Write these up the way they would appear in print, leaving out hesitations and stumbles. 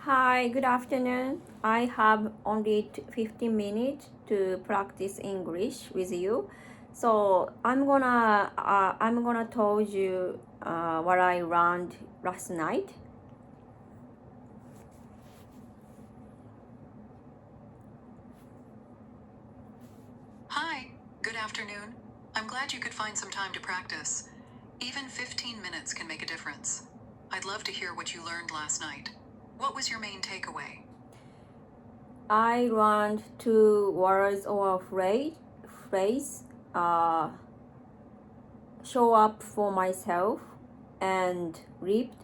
Hi, good afternoon. I have only 15 minutes to practice English with you. So I'm gonna tell you what I learned last night. Hi, good afternoon. I'm glad you could find some time to practice. Even 15 minutes can make a difference. I'd love to hear what you learned last night. What was your main takeaway? I learned two words or phrase. Uh, Show up for myself and ripped.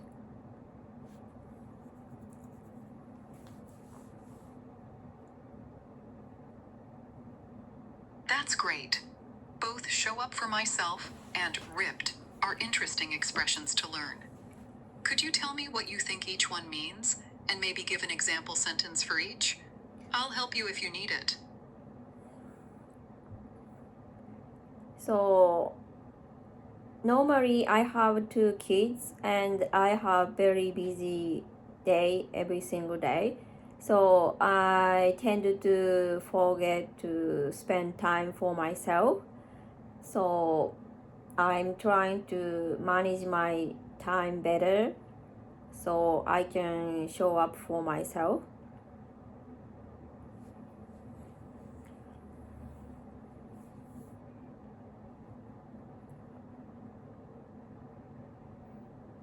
That's great. Both show up for myself and ripped are interesting expressions to learn. Could you tell me what you think each one means and maybe give an example sentence for each? I'll help you if you need it. So normally I have two kids and I have very busy day every single day. So I tend to forget to spend time for myself. So I'm trying to manage my time better so I can show up for myself.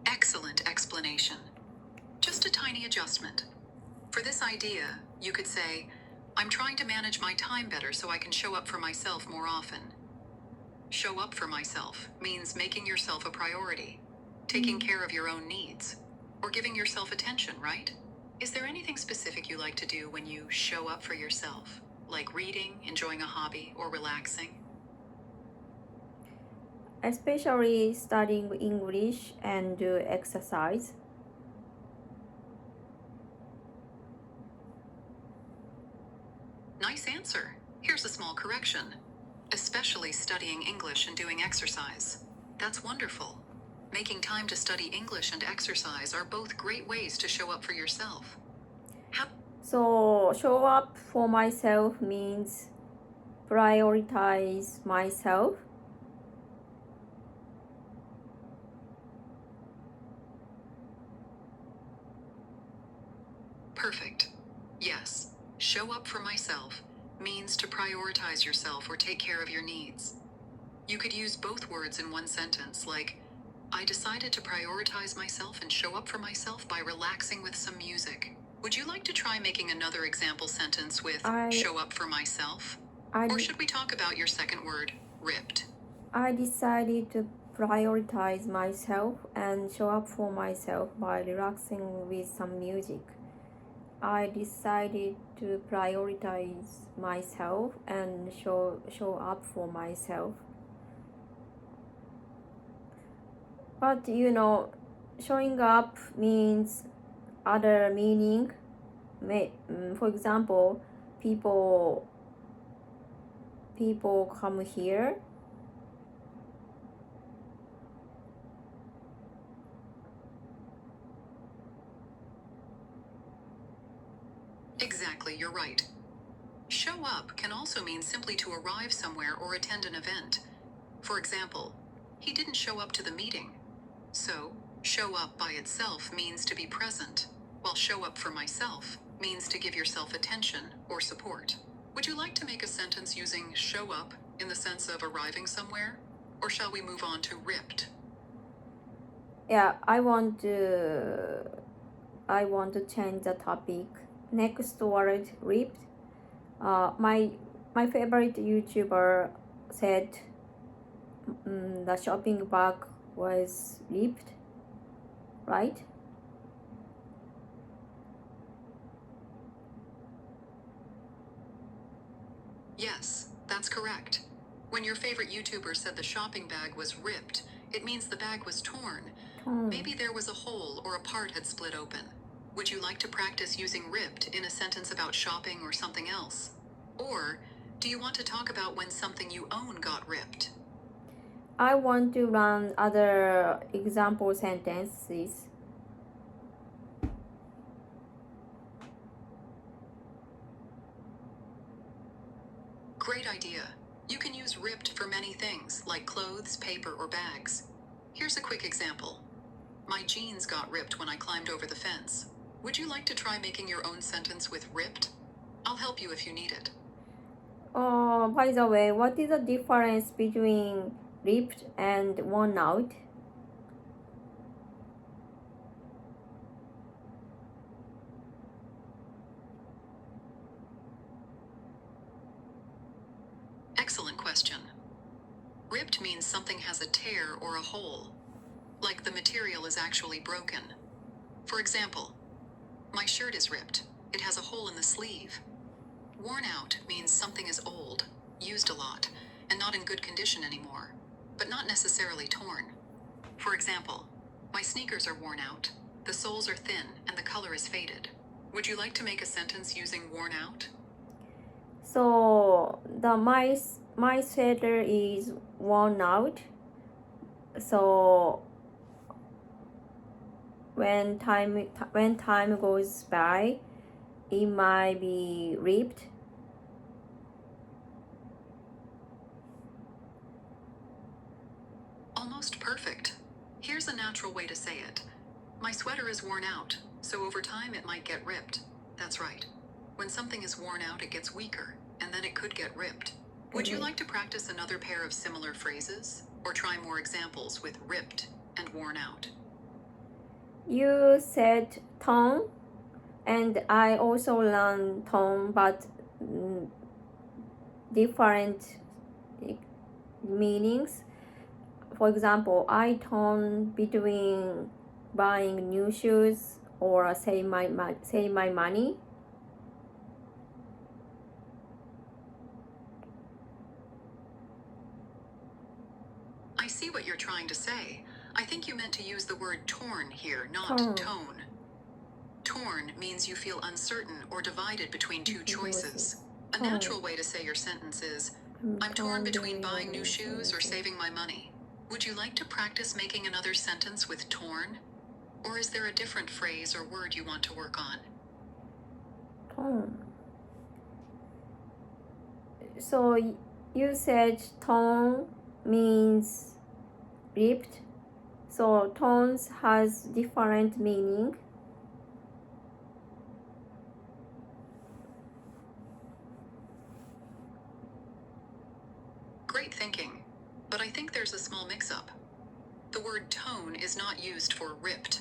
Excellent explanation. Just a tiny adjustment. For this idea, you could say, I'm trying to manage my time better so I can show up for myself more often. Show up for myself means making yourself a priority, taking care of your own needs, or giving yourself attention, right? Is there anything specific you like to do when you show up for yourself, like reading, enjoying a hobby, or relaxing? Especially studying English and do exercise. Nice answer. Here's a small correction. Especially studying English and doing exercise. That's wonderful. Making time to study English and exercise are both great ways to show up for yourself. How So show up for myself means prioritize myself. Perfect. Yes, show up for myself means to prioritize yourself or take care of your needs. You could use both words in one sentence, like, I decided to prioritize myself and show up for myself by relaxing with some music. Would you like to try making another example sentence with I show up for myself? I Or should we talk about your second word, ripped? I decided to prioritize myself and show up for myself by relaxing with some music. I decided to prioritize myself and show up for myself. But showing up means other meaning. For example, people come here. Exactly, you're right. Show up can also mean simply to arrive somewhere or attend an event. For example, he didn't show up to the meeting. So, show up by itself means to be present, while show up for myself means to give yourself attention or support. Would you like to make a sentence using show up in the sense of arriving somewhere? Or shall we move on to ripped? Yeah, I want to change the topic. Next word, ripped. My favorite YouTuber said the shopping bag was ripped, right? Yes, that's correct. When your favorite YouTuber said the shopping bag was ripped, it means the bag was torn. Maybe there was a hole or a part had split open. Would you like to practice using ripped in a sentence about shopping or something else? Or do you want to talk about when something you own got ripped? I want to run other example sentences. Great idea. You can use ripped for many things, like clothes, paper, or bags. Here's a quick example. My jeans got ripped when I climbed over the fence. Would you like to try making your own sentence with ripped? I'll help you if you need it. By the way, what is the difference between ripped and worn out? Excellent question. Ripped means something has a tear or a hole, like the material is actually broken. For example, my shirt is ripped. It has a hole in the sleeve. Worn out means something is old, used a lot, and not in good condition anymore, but not necessarily torn. For example, my sneakers are worn out, the soles are thin, and the color is faded. Would you like to make a sentence using worn out? So my sweater is worn out. So when time goes by, it might be ripped. Almost perfect. Here's a natural way to say it. My sweater is worn out, so over time it might get ripped. That's right. When something is worn out, it gets weaker, and then it could get ripped. Would you like to practice another pair of similar phrases, or try more examples with ripped and worn out? You said torn, and I also learned torn, but different meanings. For example, I torn between buying new shoes or save my money. I see what you're trying to say. I think you meant to use the word torn here, not Torn. tone. Torn means you feel uncertain or divided between two choices. A Torn. natural way to say your sentence is, I'm torn between buying new shoes or saving my money. Would you like to practice making another sentence with torn? Or is there a different phrase or word you want to work on? Torn. So you said torn means ripped. So tones has different meaning. Great thinking, but I think there's a small mix-up. The word tone is not used for ripped.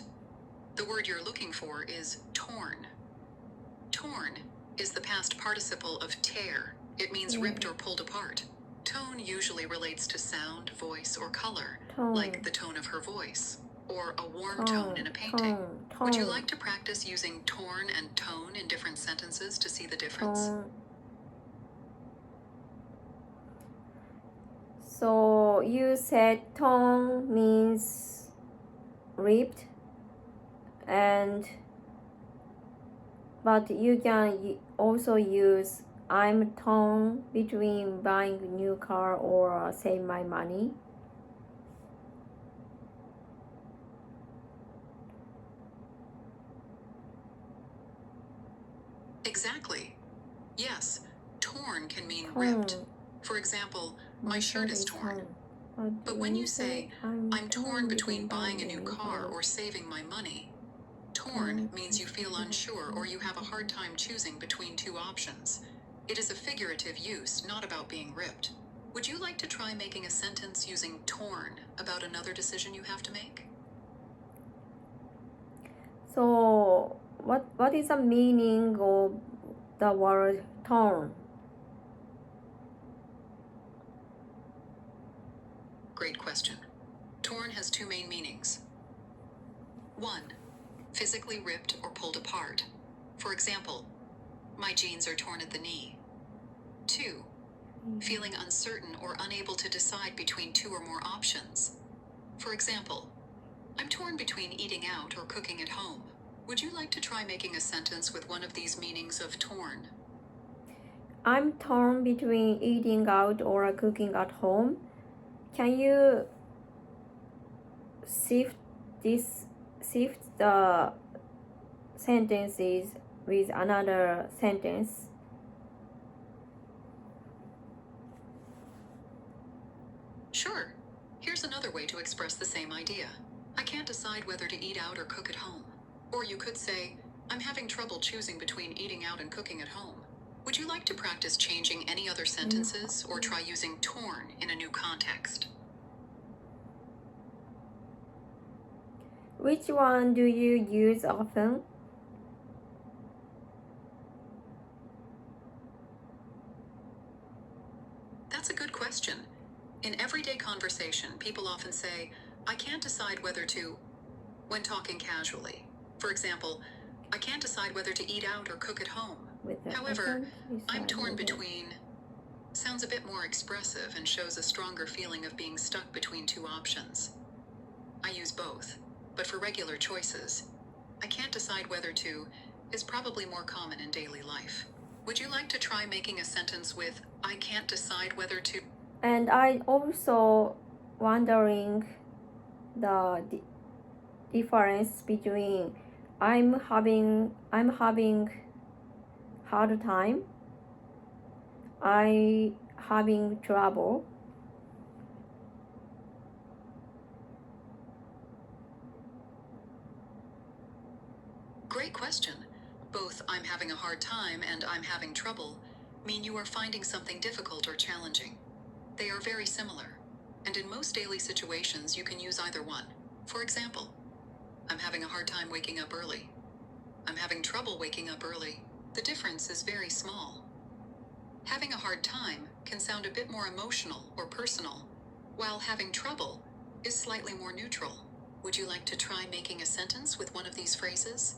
The word you're looking for is torn. Torn is the past participle of tear. It means ripped or pulled apart. Tone usually relates to sound, voice, or color, like the tone of her voice, or a warm tone in a painting. Would you like to practice using torn and tone in different sentences to see the difference? So you said torn means ripped, but you can also use I'm torn between buying a new car or save my money. Exactly. Yes, torn can mean ripped. For example, my shirt is torn. But when you say, I'm torn between buying a new car or saving my money, torn means you feel unsure or you have a hard time choosing between two options. It is a figurative use, not about being ripped. Would you like to try making a sentence using torn about another decision you have to make? So what is the meaning of the word torn? Great question. Torn has two main meanings. 1. Physically ripped or pulled apart. For example, my jeans are torn at the knee. 2. Feeling uncertain or unable to decide between two or more options. For example, I'm torn between eating out or cooking at home. Would you like to try making a sentence with one of these meanings of torn? I'm torn between eating out or cooking at home. Can you shift the sentences with another sentence? express the same idea. I can't decide whether to eat out or cook at home. Or you could say, I'm having trouble choosing between eating out and cooking at home. Would you like to practice changing any other sentences or try using torn in a new context? Which one do you use often? That's a good question. In everyday conversation, people often say, I can't decide whether to, when talking casually. For example, I can't decide whether to eat out or cook at home. With the However, I'm decide torn whether- between sounds a bit more expressive and shows a stronger feeling of being stuck between two options. I use both, but for regular choices, I can't decide whether to is probably more common in daily life. Would you like to try making a sentence with I can't decide whether to? And I also wondering the difference between I'm having hard time, I having trouble. Great question. Both I'm having a hard time and I'm having trouble mean you are finding something difficult or challenging. They are very similar, and in most daily situations you can use either one. For example, I'm having a hard time waking up early. I'm having trouble waking up early. The difference is very small. Having a hard time can sound a bit more emotional or personal, while having trouble is slightly more neutral. Would you like to try making a sentence with one of these phrases?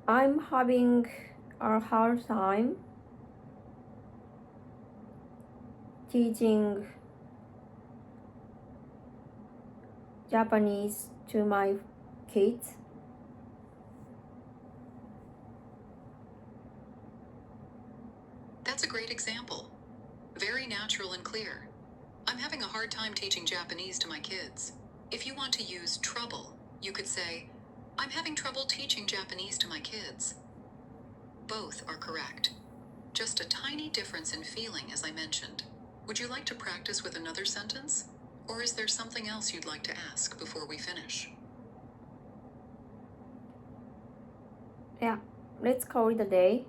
I'm having a hard time teaching Japanese to my kids. That's a great example. Very natural and clear. I'm having a hard time teaching Japanese to my kids. If you want to use trouble, you could say, I'm having trouble teaching Japanese to my kids. Both are correct. Just a tiny difference in feeling, as I mentioned. Would you like to practice with another sentence? Or is there something else you'd like to ask before we finish? Yeah, let's call it a day.